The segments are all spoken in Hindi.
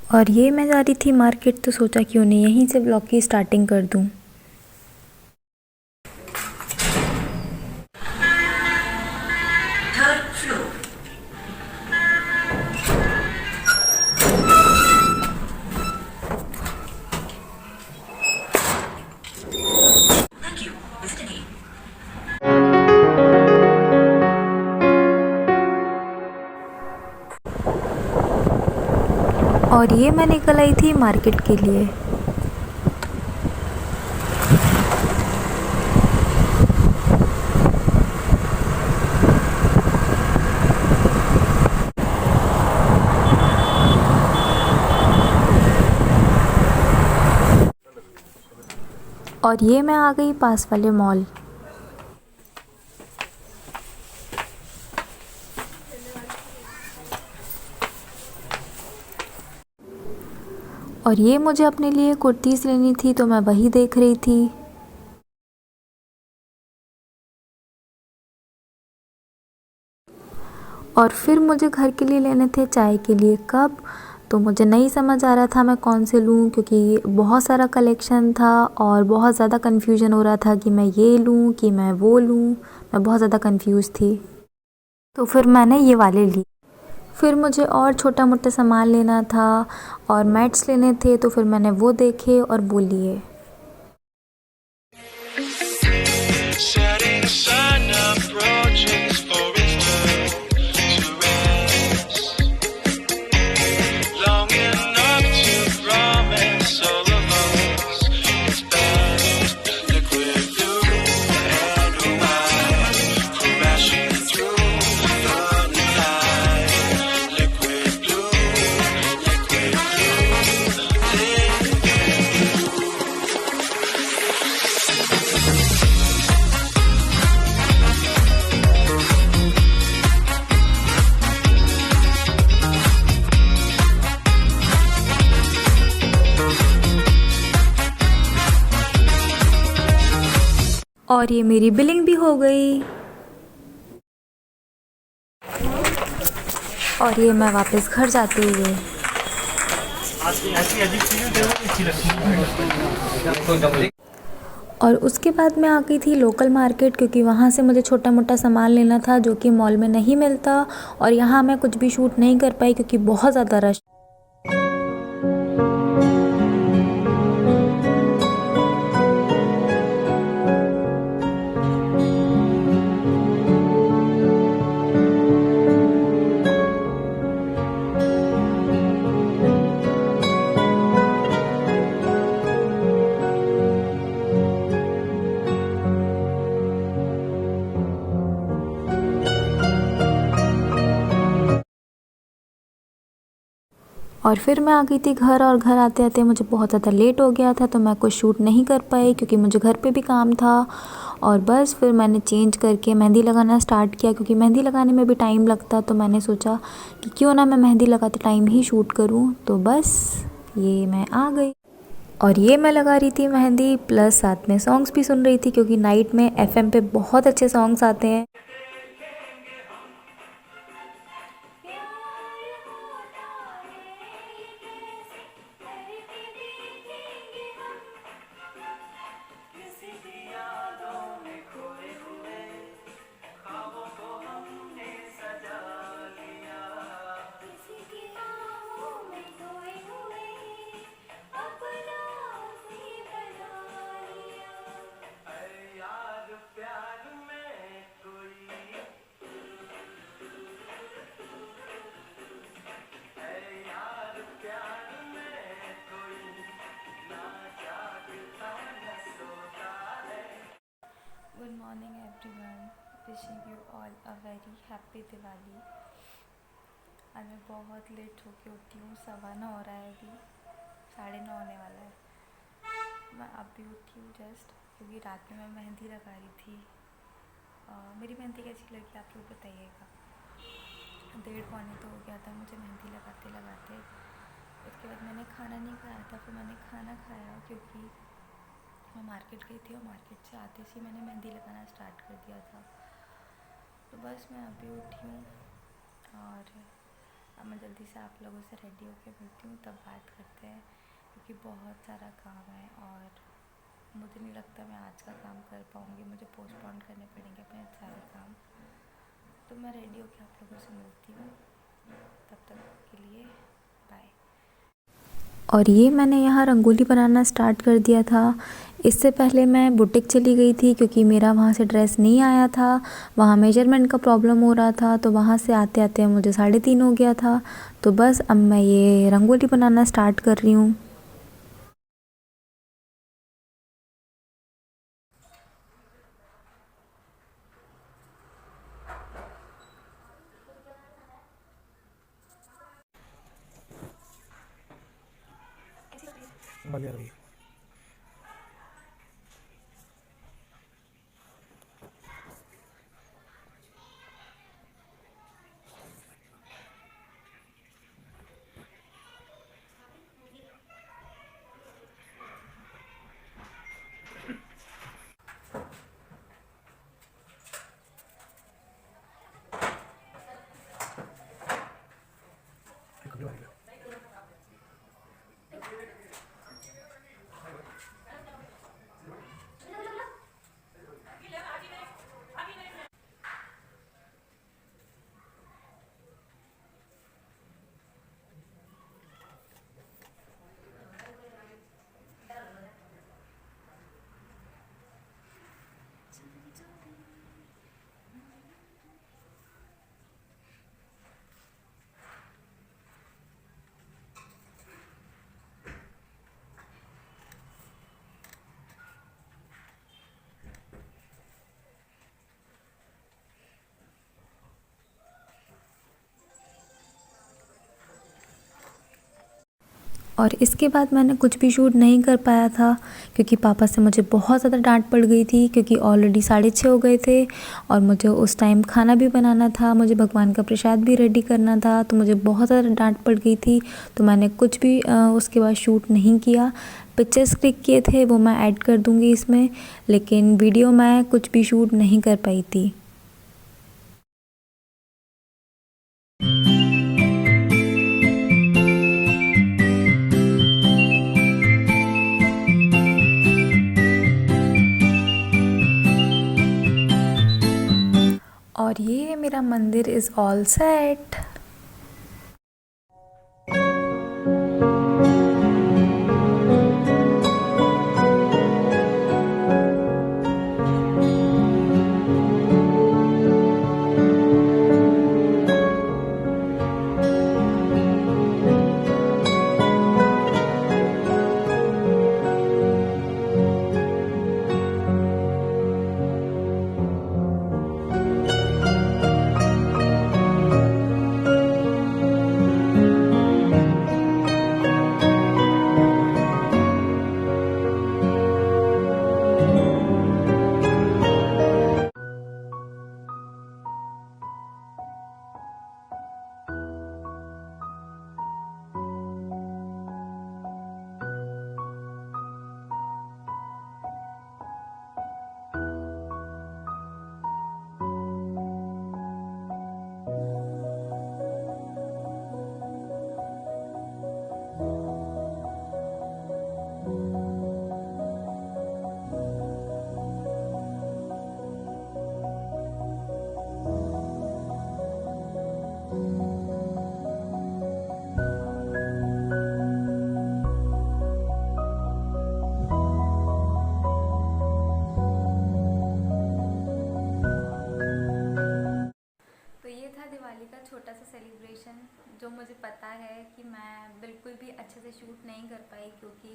और ये मैं जा रही थी मार्केट, तो सोचा क्यों नहीं यहीं से व्लॉग की स्टार्टिंग कर दूँ। और ये मैं निकल आई थी मार्केट के लिए। और ये मैं आ गई पास वाले मॉल। और ये मुझे अपने लिए कुर्तीज़ लेनी थी, तो मैं वही देख रही थी। और फिर मुझे घर के लिए लेने थे चाय के लिए कप, तो मुझे नहीं समझ आ रहा था मैं कौन से लूँ, क्योंकि बहुत सारा कलेक्शन था और बहुत ज़्यादा कन्फ्यूजन हो रहा था कि मैं ये लूँ कि मैं वो लूँ। मैं बहुत ज़्यादा कन्फ्यूज़ थी, तो फिर मैंने ये वाले ली। फिर मुझे और छोटा मोटा सामान लेना था और मैट्स लेने थे, तो फिर मैंने वो देखे और वो लिए। Setting sun approaches for its turn to rest. Long enough to promise all of us its best. Liquid blue and white, crashing through the night. Liquid blue, liquid blue, liquid blue. और ये मेरी बिलिंग भी हो गई। और ये मैं वापस घर जाते हुए। और उसके बाद मैं आ गई थी लोकल मार्केट, क्योंकि वहाँ से मुझे छोटा मोटा सामान लेना था जो कि मॉल में नहीं मिलता। और यहाँ मैं कुछ भी शूट नहीं कर पाई क्योंकि बहुत ज़्यादा रश। और फिर मैं आ गई थी घर, और घर आते आते मुझे बहुत ज़्यादा लेट हो गया था, तो मैं कुछ शूट नहीं कर पाई क्योंकि मुझे घर पे भी काम था। और बस फिर मैंने चेंज करके मेहंदी लगाना स्टार्ट किया, क्योंकि मेहंदी लगाने में भी टाइम लगता, तो मैंने सोचा कि क्यों ना मैं मेहंदी लगाते टाइम ही शूट करूँ। तो बस ये मैं आ गई। और ये मैं लगा रही थी मेहंदी, प्लस साथ में सॉन्ग्स भी सुन रही थी, क्योंकि नाइट में एफएम पे बहुत अच्छे सॉन्ग्स आते हैं। Good morning everyone, wishing you all a very happy Diwali. आज मैं बहुत लेट होके उठी हूँ, 9:15 हो रहा है, अभी 9:30 होने वाला है। मैं अभी उठी हूँ जस्ट, क्योंकि रात में मैं मेहंदी लगा रही थी। मेरी मेहंदी कैसी लगी आप लोग बताइएगा। 1:30 तो हो गया था मुझे मेहंदी लगाते लगाते। उसके बाद मैंने खाना नहीं खाया था, फिर मैंने खाना खाया क्योंकि मैं मार्केट गई थी और मार्केट से आते ही मैंने मेहंदी लगाना स्टार्ट कर दिया था। तो बस मैं अभी उठी हूँ और अब मैं जल्दी से आप लोगों से रेडी होके मिलती हूँ, तब बात करते हैं, क्योंकि बहुत सारा काम है और मुझे नहीं लगता मैं आज का काम कर पाऊँगी, मुझे पोस्टपोन करने पड़ेंगे अपने सारे काम। तो मैं रेडी होके आप लोगों से मिलती हूँ, तब तक के लिए बाय। और ये मैंने यहाँ रंगोली बनाना स्टार्ट कर दिया था। इससे पहले मैं बुटीक चली गई थी, क्योंकि मेरा वहाँ से ड्रेस नहीं आया था, वहाँ मेजरमेंट का प्रॉब्लम हो रहा था, तो वहाँ से आते आते मुझे 3:30 हो गया था। तो बस अब मैं ये रंगोली बनाना स्टार्ट कर रही हूँ। बढ़िया रही। और इसके बाद मैंने कुछ भी शूट नहीं कर पाया था, क्योंकि पापा से मुझे बहुत ज़्यादा डांट पड़ गई थी, क्योंकि ऑलरेडी 6:30 हो गए थे और मुझे उस टाइम खाना भी बनाना था, मुझे भगवान का प्रसाद भी रेडी करना था, तो मुझे बहुत ज़्यादा डांट पड़ गई थी। तो मैंने कुछ भी उसके बाद शूट नहीं किया। पिक्चर्स क्लिक किए थे, वो मैं ऐड कर दूँगी इसमें, लेकिन वीडियो मैं कुछ भी शूट नहीं कर पाई थी। और ये मेरा मंदिर इज़ ऑल सेट। तो ये था दिवाली का छोटा सा सेलिब्रेशन, जो मुझे पता है कि मैं बिल्कुल भी अच्छे से शूट नहीं कर पाई, क्योंकि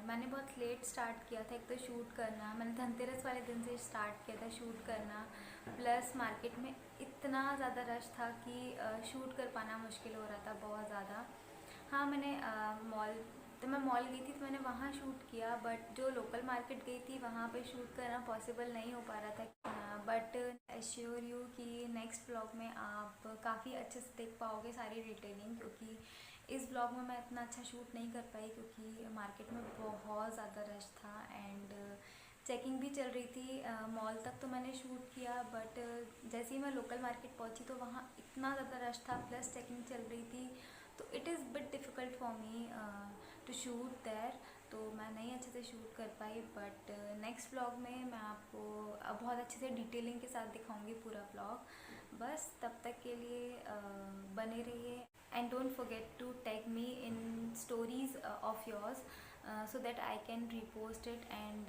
मैंने बहुत लेट स्टार्ट किया था। एक तो शूट करना, मैंने धनतेरस वाले दिन से स्टार्ट किया था शूट करना, प्लस मार्केट में इतना ज़्यादा रश था कि शूट कर पाना मुश्किल हो रहा था बहुत ज़्यादा। हाँ, मैं मॉल गई थी तो मैंने वहाँ शूट किया, बट जो लोकल मार्केट गई थी वहाँ पे शूट करना पॉसिबल नहीं हो पा रहा था। बट एश्योर यू कि नेक्स्ट ब्लॉग में आप काफ़ी अच्छे से देख पाओगे सारी डिटेलिंग, क्योंकि इस ब्लॉग में मैं इतना अच्छा शूट नहीं कर पाई, क्योंकि मार्केट में बहुत ज़्यादा रश था एंड चेकिंग भी चल रही थी। मॉल तक तो मैंने शूट किया, बट जैसे ही मैं लोकल मार्केट पहुंची तो वहाँ इतना ज़्यादा रश था, प्लस चेकिंग चल रही थी, तो it is bit difficult for me to shoot there. तो मैं नहीं अच्छे से शूट कर पाई, बट नेक्स्ट व्लॉग में मैं आपको बहुत अच्छे से डिटेलिंग के साथ दिखाऊंगी पूरा व्लॉग। बस तब तक के लिए बने रहिए, and don't forget to tag me in stories of yours so that I can repost it and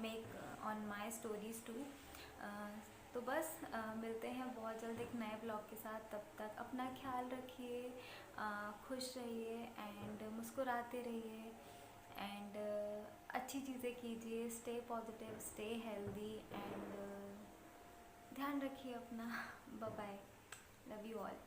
make on my stories too। तो बस मिलते हैं बहुत जल्द एक नए ब्लॉग के साथ। तब तक अपना ख्याल रखिए, खुश रहिए एंड मुस्कुराते रहिए, एंड अच्छी चीज़ें कीजिए, stay positive, stay healthy, and ध्यान रखिए अपना। Bye bye, love you all.